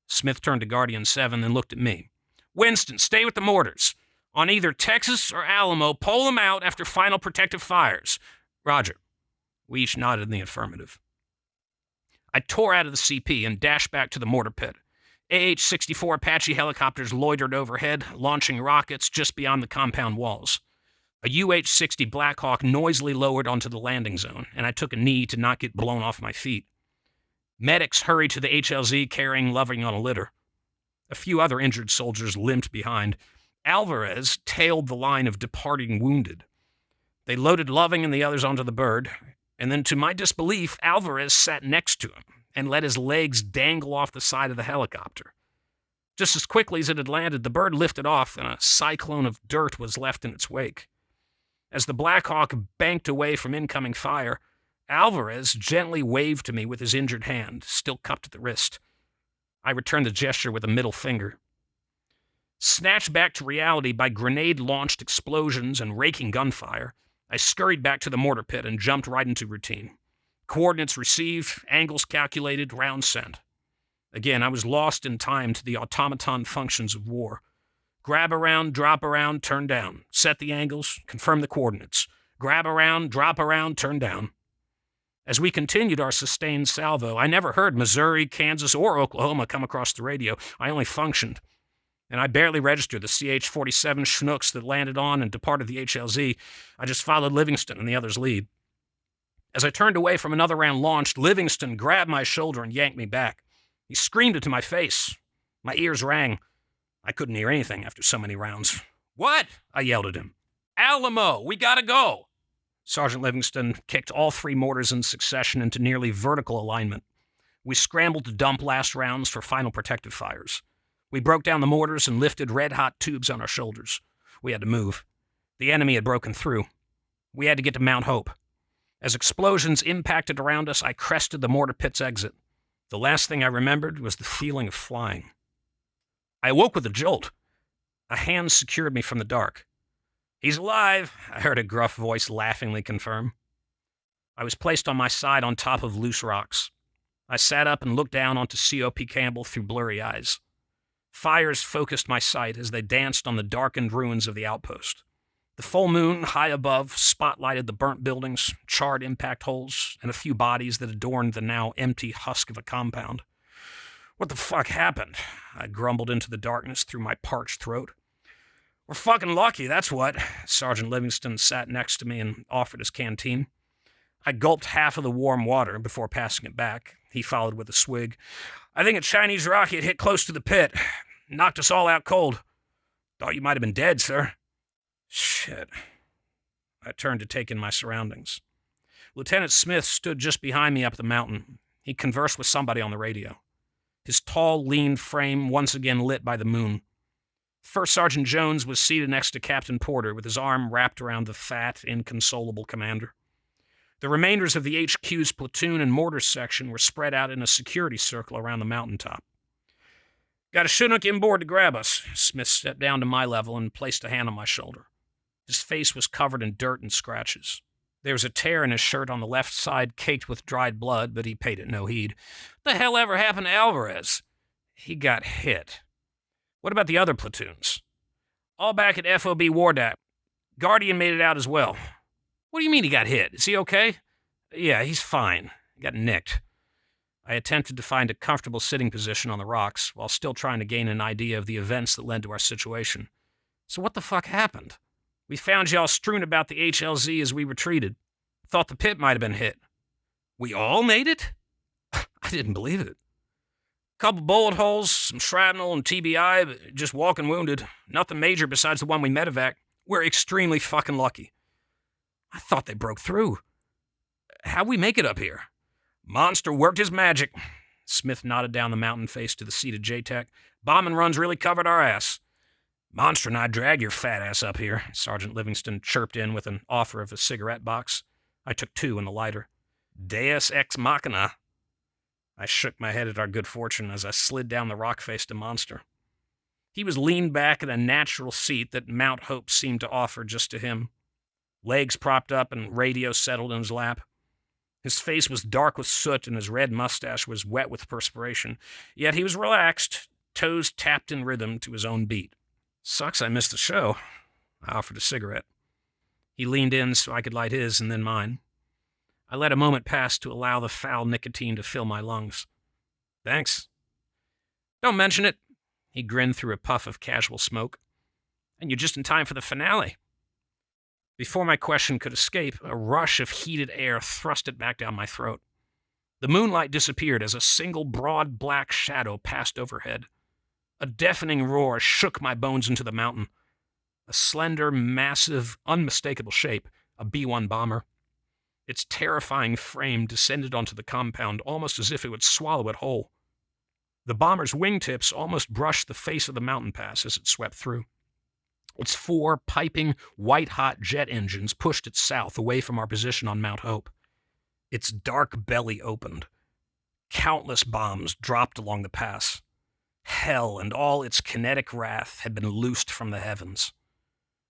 Smith turned to Guardian 7 and looked at me. Winston, stay with the mortars. On either Texas or Alamo, pull them out after final protective fires. Roger. We each nodded in the affirmative. I tore out of the CP and dashed back to the mortar pit. AH-64 Apache helicopters loitered overhead, launching rockets just beyond the compound walls. A UH-60 Blackhawk noisily lowered onto the landing zone, and I took a knee to not get blown off my feet. Medics hurried to the HLZ carrying Loving on a litter. A few other injured soldiers limped behind. Alvarez tailed the line of departing wounded. They loaded Loving and the others onto the bird, and then to my disbelief, Alvarez sat next to him and let his legs dangle off the side of the helicopter. Just as quickly as it had landed, the bird lifted off, and a cyclone of dirt was left in its wake. As the Black Hawk banked away from incoming fire, Alvarez gently waved to me with his injured hand, still cupped at the wrist. I returned the gesture with a middle finger. Snatched back to reality by grenade-launched explosions and raking gunfire, I scurried back to the mortar pit and jumped right into routine. Coordinates received, angles calculated, rounds sent. Again, I was lost in time to the automaton functions of war. Grab around, drop around, turn down. Set the angles, confirm the coordinates. Grab around, drop around, turn down. As we continued our sustained salvo, I never heard Missouri, Kansas, or Oklahoma come across the radio. I only functioned. And I barely registered the CH-47 Chinooks that landed on and departed the HLZ. I just followed Livingston and the others' lead. As I turned away from another round launched, Livingston grabbed my shoulder and yanked me back. He screamed it to my face. My ears rang. I couldn't hear anything after so many rounds. "What?" I yelled at him. "Alamo, we gotta go." Sergeant Livingston kicked all 3 mortars in succession into nearly vertical alignment. We scrambled to dump last rounds for final protective fires. We broke down the mortars and lifted red-hot tubes on our shoulders. We had to move. The enemy had broken through. We had to get to Mount Hope. As explosions impacted around us, I crested the mortar pit's exit. The last thing I remembered was the feeling of flying. I awoke with a jolt. A hand secured me from the dark. "He's alive," I heard a gruff voice laughingly confirm. I was placed on my side on top of loose rocks. I sat up and looked down onto C.O.P. Campbell through blurry eyes. Fires focused my sight as they danced on the darkened ruins of the outpost. The full moon, high above, spotlighted the burnt buildings, charred impact holes, and a few bodies that adorned the now empty husk of a compound. "What the fuck happened?" I grumbled into the darkness through my parched throat. "We're fucking lucky, that's what." Sergeant Livingston sat next to me and offered his canteen. I gulped half of the warm water before passing it back. He followed with a swig. "I think a Chinese rocket hit close to the pit. Knocked us all out cold. Thought you might have been dead, sir." Shit. I turned to take in my surroundings. Lieutenant Smith stood just behind me up the mountain. He conversed with somebody on the radio. His tall, lean frame once again lit by the moon. First Sergeant Jones was seated next to Captain Porter with his arm wrapped around the fat, inconsolable commander. The remainders of the HQ's platoon and mortar section were spread out in a security circle around the mountaintop. "Got a Chinook inboard to grab us." Smith stepped down to my level and placed a hand on my shoulder. His face was covered in dirt and scratches. There was a tear in his shirt on the left side caked with dried blood, but he paid it no heed. "What the hell ever happened to Alvarez?" "He got hit." "What about the other platoons?" "All back at FOB Wardak. Guardian made it out as well." "What do you mean he got hit? Is he okay?" "Yeah, he's fine. He got nicked." I attempted to find a comfortable sitting position on the rocks while still trying to gain an idea of the events that led to our situation. "So what the fuck happened?" "We found y'all strewn about the HLZ as we retreated. Thought the pit might have been hit." "We all made it?" I didn't believe it. "Couple bullet holes, some shrapnel and TBI, but just walking wounded. Nothing major besides the one we medevac. We're extremely fucking lucky." "I thought they broke through. How'd we make it up here?" "Monster worked his magic." Smith nodded down the mountain face to the seated JTAC. "Bombing runs really covered our ass." "Monster and I dragged your fat ass up here," Sergeant Livingston chirped in with an offer of a cigarette box. I took 2 in the lighter. "Deus ex machina." I shook my head at our good fortune as I slid down the rock face to Monster. He was leaned back in a natural seat that Mount Hope seemed to offer just to him. Legs propped up and radio settled in his lap. His face was dark with soot and his red mustache was wet with perspiration, yet he was relaxed, toes tapped in rhythm to his own beat. "Sucks I missed the show." I offered a cigarette. He leaned in so I could light his and then mine. I let a moment pass to allow the foul nicotine to fill my lungs. "Thanks." "Don't mention it." He grinned through a puff of casual smoke. "And you're just in time for the finale." Before my question could escape, a rush of heated air thrust it back down my throat. The moonlight disappeared as a single broad black shadow passed overhead. A deafening roar shook my bones into the mountain. A slender, massive, unmistakable shape, a B-1 bomber. Its terrifying frame descended onto the compound almost as if it would swallow it whole. The bomber's wingtips almost brushed the face of the mountain pass as it swept through. Its 4 piping, white-hot jet engines pushed it south away from our position on Mount Hope. Its dark belly opened. Countless bombs dropped along the pass. Hell and all its kinetic wrath had been loosed from the heavens.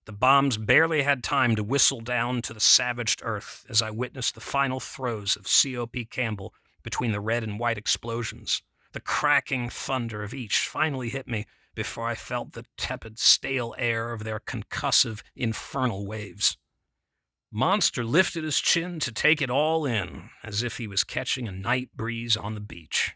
The bombs barely had time to whistle down to the savaged earth as I witnessed the final throes of C.O.P. Campbell between the red and white explosions. The cracking thunder of each finally hit me before I felt the tepid, stale air of their concussive, infernal waves. Monster lifted his chin to take it all in, as if he was catching a night breeze on the beach.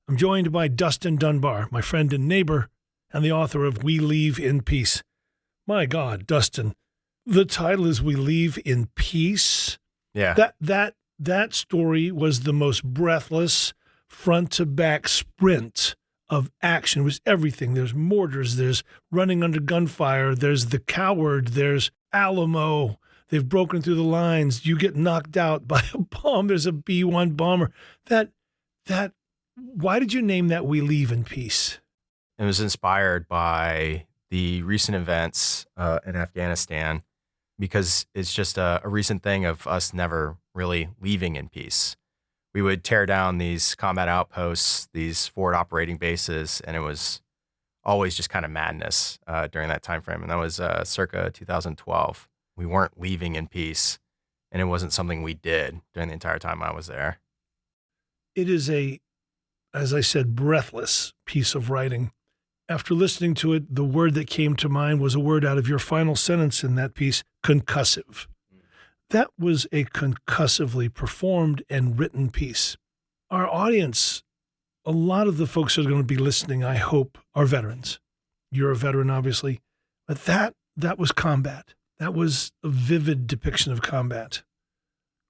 I'm joined by Dustin Dunbar, my friend and neighbor, and the author of We Leave in Peace. My God, Dustin, the title is We Leave in Peace. Yeah. That story was the most breathless front-to-back sprint of action. It was everything. There's mortars, there's running under gunfire, there's the coward, there's Alamo. They've broken through the lines. You get knocked out by a bomb. There's a B-1 bomber. Why did you name that We Leave in Peace? It was inspired by the recent events in Afghanistan, because it's just a recent thing of us never really leaving in peace. We would tear down these combat outposts, these forward operating bases, and it was always just kind of madness during that time frame. And that was circa 2012. We weren't leaving in peace, and it wasn't something we did during the entire time I was there. It is as I said, breathless piece of writing. After listening to it, the word that came to mind was a word out of your final sentence in that piece, concussive. That was a concussively performed and written piece. Our audience, a lot of the folks that are going to be listening, I hope, are veterans. You're a veteran, obviously, but that was combat. That was a vivid depiction of combat.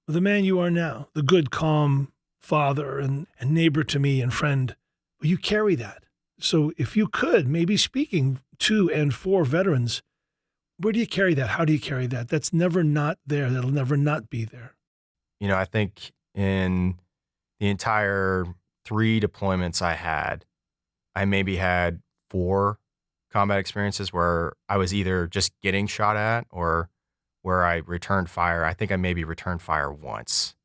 The man you are now, the good, calm father and neighbor to me and friend, you carry that. So if you could, maybe speaking to and for veterans, where do you carry that? How do you carry that? That's never not there. That'll never not be there. You know, I think in the entire 3 deployments I maybe had 4 combat experiences where I was either just getting shot at or where I returned fire. I think I maybe returned fire once.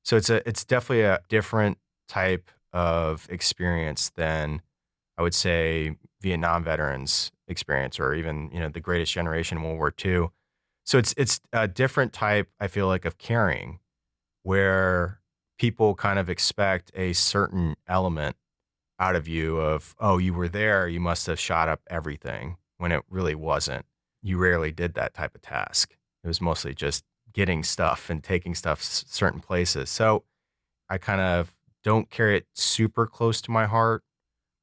So it's definitely a different type of experience than I would say Vietnam veterans experience, or even, the greatest generation in World War II. So it's a different type, I feel like, of caring, where people kind of expect a certain element out of you of, oh, you were there, you must have shot up everything, when it really wasn't. You rarely did that type of task. It was mostly just getting stuff and taking stuff certain places. So I kind of don't carry it super close to my heart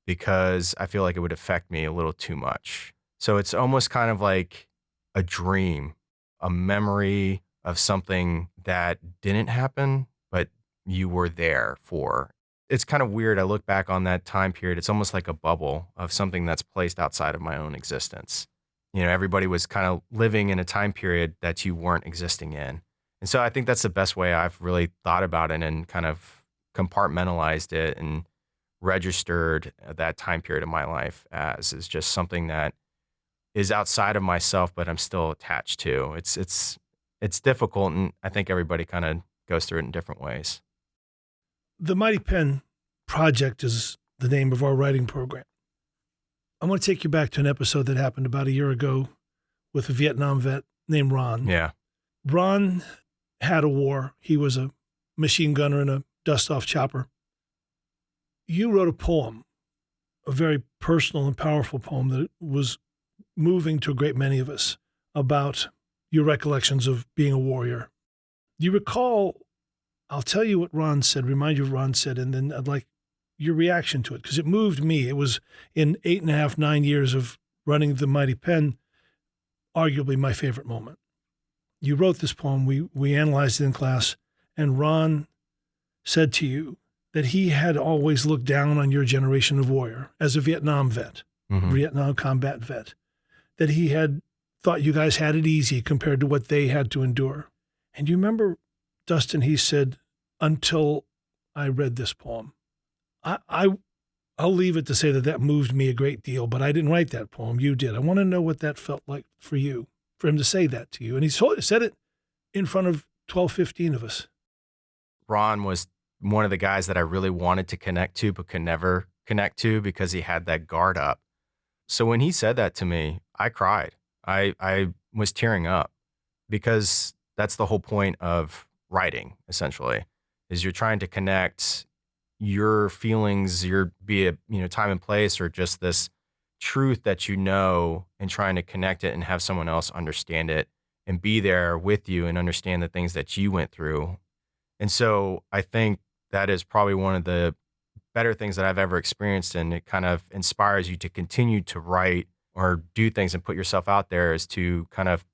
because I feel like it would affect me a little too much. So it's almost kind of like a dream, a memory of something that didn't happen, but you were there for. It's kind of weird. I look back on that time period. It's almost like a bubble of something that's placed outside of my own existence. Everybody was kind of living in a time period that you weren't existing in. And so I think that's the best way I've really thought about it and kind of compartmentalized it and registered that time period of my life as is just something that is outside of myself, but I'm still attached to. It's difficult, and I think everybody kind of goes through it in different ways. The Mighty Pen Project is the name of our writing program. I want to take you back to an episode that happened about a year ago with a Vietnam vet named Ron. Yeah. Ron had a war. He was a machine gunner in a dust-off chopper. You wrote a poem, a very personal and powerful poem that was moving to a great many of us, about your recollections of being a warrior. Do you recall, I'll tell you what Ron said, remind you of what Ron said, and then I'd like your reaction to it, because it moved me. It was in 8.5, 9 years of running the Mighty Pen, arguably my favorite moment. You wrote this poem, we analyzed it in class, and Ron said to you that he had always looked down on your generation of warrior as a Vietnam vet, Vietnam combat vet, that he had thought you guys had it easy compared to what they had to endure. And you remember, Dustin, he said, until I read this poem. I'll leave it to say that moved me a great deal, but I didn't write that poem. You did. I want to know what that felt like for you, for him to say that to you. And he said it in front of 12, 15 of us. Ron was one of the guys that I really wanted to connect to, but could never connect to because he had that guard up. So when he said that to me, I cried. I was tearing up because that's the whole point of writing, essentially, is you're trying to connect your feelings, be it, time and place, or just this truth that and trying to connect it and have someone else understand it and be there with you and understand the things that you went through. And so I think that is probably one of the better things that I've ever experienced. And it kind of inspires you to continue to write or do things and put yourself out there, is to kind of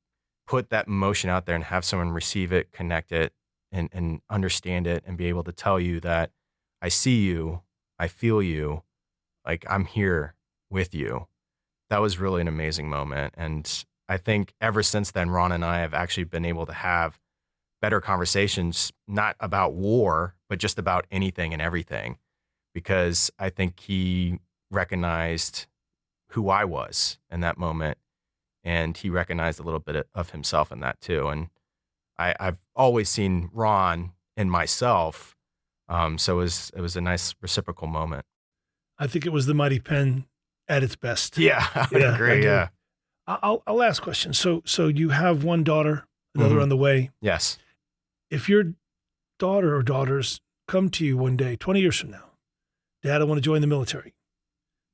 put that emotion out there and have someone receive it, connect it, and understand it, and be able to tell you that I see you, I feel you, like I'm here with you. That was really an amazing moment. And I think ever since then, Ron and I have actually been able to have better conversations, not about war, but just about anything and everything, because I think he recognized who I was in that moment, and he recognized a little bit of himself in that too. And I've always seen Ron in myself, so it was a nice reciprocal moment. I think it was the Mighty Pen at its best. Yeah, I agree. Yeah. I'll ask questions. So you have one daughter, another on the way. Yes. If your daughter or daughters come to you one day, 20 years from now, Dad, I want to join the military,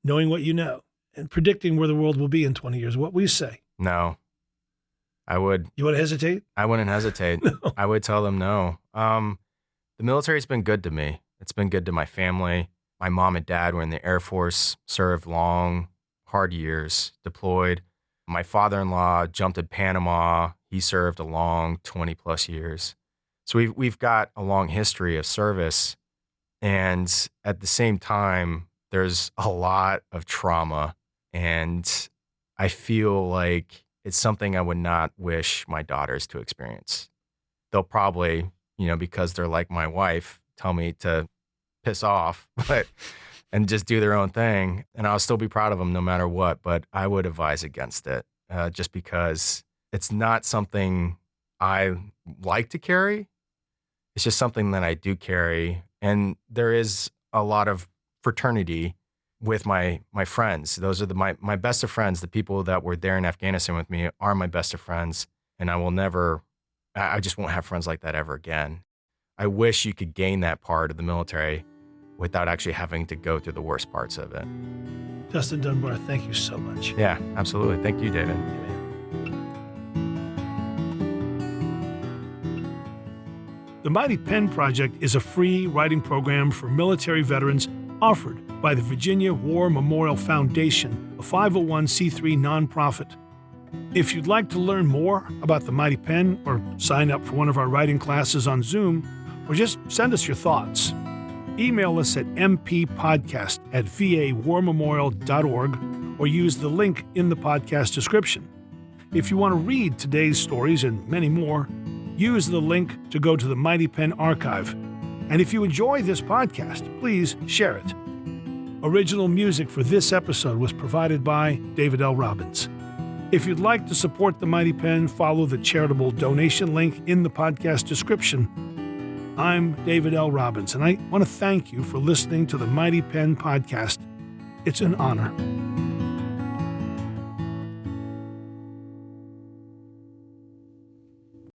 knowing what you know and predicting where the world will be in 20 years, what will you say? No. I would. You want to hesitate? I wouldn't hesitate. No. I would tell them no. The military's been good to me. It's been good to my family. My mom and dad were in the Air Force, served long, hard years, deployed. My father-in-law jumped in Panama. He served a long 20 plus years. So we've got a long history of service. And at the same time, there's a lot of trauma. And I feel like it's something I would not wish my daughters to experience. They'll probably, because they're like my wife, tell me to piss off, and just do their own thing. And I'll still be proud of them no matter what. But I would advise against it, just because it's not something I like to carry. It's just something that I do carry. And there is a lot of fraternity with my friends. Those are my best of friends. The people that were there in Afghanistan with me are my best of friends. And I just won't have friends like that ever again. I wish you could gain that part of the military without actually having to go through the worst parts of it. Dustin Dunbar, thank you so much. Yeah, absolutely. Thank you, David. Amen. The Mighty Pen Project is a free writing program for military veterans offered by the Virginia War Memorial Foundation, a 501c3 nonprofit. If you'd like to learn more about the Mighty Pen, or sign up for one of our writing classes on Zoom, or just send us your thoughts, email us at mpodcast@vawarmemorial.org or use the link in the podcast description. If you want to read today's stories and many more, use the link to go to the Mighty Pen archive. And if you enjoy this podcast, please share it. Original music for this episode was provided by David L. Robbins. If you'd like to support the Mighty Pen, follow the charitable donation link in the podcast description. I'm David L. Robbins, and I want to thank you for listening to the Mighty Pen podcast. It's an honor.